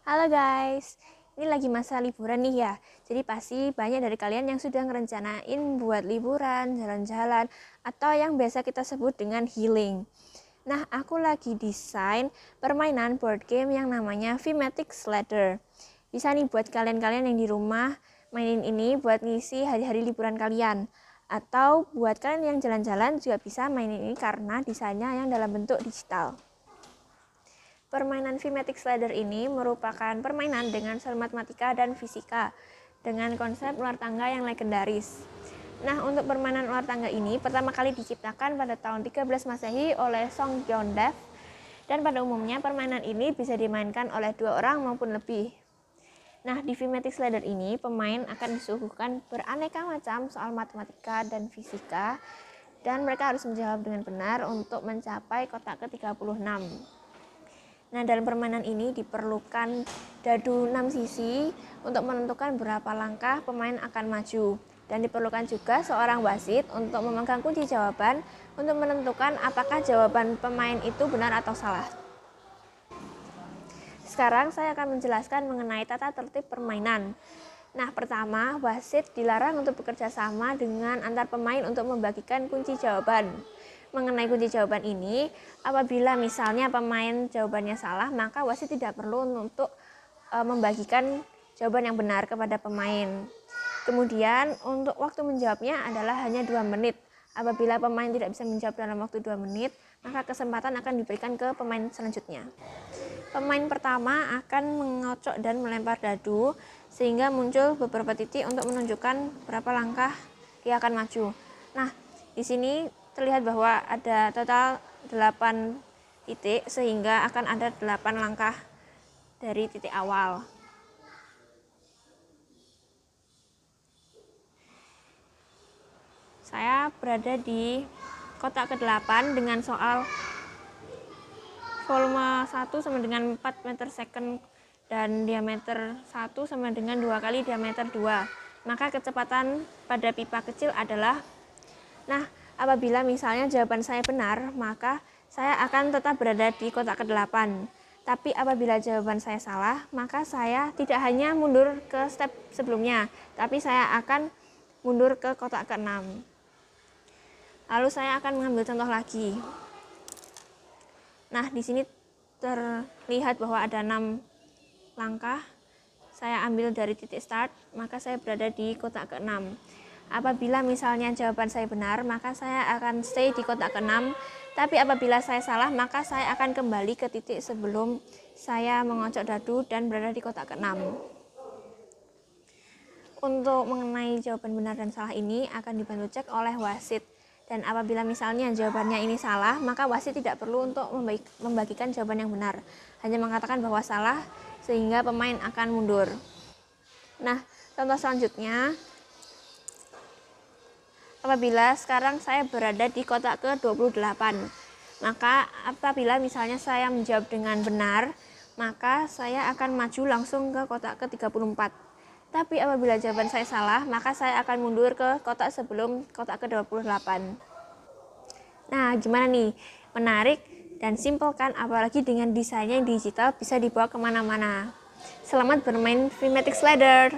Halo guys, ini lagi masa liburan nih ya. Jadi pasti banyak dari kalian yang sudah ngerencanain buat liburan, jalan-jalan, atau yang biasa kita sebut dengan healing. Nah, aku lagi desain permainan board game yang namanya Thematic Ladder. Bisa nih buat kalian-kalian yang di rumah mainin ini buat ngisi hari-hari liburan kalian. Atau buat kalian yang jalan-jalan juga bisa mainin ini karena desainnya yang dalam bentuk digital. Permainan Thematic Ladder ini merupakan permainan dengan sel matematika dan fisika dengan konsep ular tangga yang legendaris. Nah, untuk permainan ular tangga ini pertama kali diciptakan pada tahun 13 Masehi oleh Song Yeon-dev, dan pada umumnya permainan ini bisa dimainkan oleh 2 orang maupun lebih. Nah, di Thematic Ladder ini pemain akan disuguhkan beraneka macam soal matematika dan fisika, dan mereka harus menjawab dengan benar untuk mencapai kotak ke-36. Nah, dalam permainan ini diperlukan dadu 6 sisi untuk menentukan berapa langkah pemain akan maju. Dan diperlukan juga seorang wasit untuk memegang kunci jawaban untuk menentukan apakah jawaban pemain itu benar atau salah. Sekarang saya akan menjelaskan mengenai tata tertib permainan. Nah, pertama, wasit dilarang untuk bekerja sama dengan antar pemain untuk membagikan kunci jawaban. Mengenai kunci jawaban ini, apabila misalnya pemain jawabannya salah, maka wasit tidak perlu untuk membagikan jawaban yang benar kepada pemain. Kemudian untuk waktu menjawabnya adalah hanya 2 menit. Apabila pemain tidak bisa menjawab dalam waktu 2 menit, maka kesempatan akan diberikan ke pemain selanjutnya. Pemain pertama akan mengocok dan melempar dadu sehingga muncul beberapa titik untuk menunjukkan berapa langkah dia akan maju. Nah, di sini terlihat bahwa ada total 8 titik sehingga akan ada 8 langkah dari titik awal. Saya berada di kotak ke-8 dengan soal volume 1 sama dengan 4 meter second dan diameter 1 sama dengan 2 kali diameter 2. Maka kecepatan pada pipa kecil adalah, apabila misalnya jawaban saya benar, maka saya akan tetap berada di kotak ke-8. Tapi apabila jawaban saya salah, maka saya tidak hanya mundur ke step sebelumnya, tapi saya akan mundur ke kotak ke-6. Lalu saya akan mengambil contoh lagi. Nah, di sini terlihat bahwa ada 6 langkah. Saya ambil dari titik start, maka saya berada di kotak ke-6. Apabila misalnya jawaban saya benar, maka saya akan stay di kotak ke-6. Tapi apabila saya salah, maka saya akan kembali ke titik sebelum saya mengocok dadu dan berada di kotak ke-6. Untuk mengenai jawaban benar dan salah ini akan dibantu cek oleh wasit. Dan apabila misalnya jawabannya ini salah, maka wasit tidak perlu untuk membagikan jawaban yang benar. Hanya mengatakan bahwa salah, sehingga pemain akan mundur. Nah, contoh selanjutnya, apabila sekarang saya berada di kotak ke-28, maka apabila misalnya saya menjawab dengan benar, maka saya akan maju langsung ke kotak ke-34. Tapi apabila jawaban saya salah, maka saya akan mundur ke kotak sebelum kotak ke-28. Nah, gimana nih? Menarik dan simpel kan? Apalagi dengan desainnya yang digital bisa dibawa kemana-mana. Selamat bermain Thematic Ladder!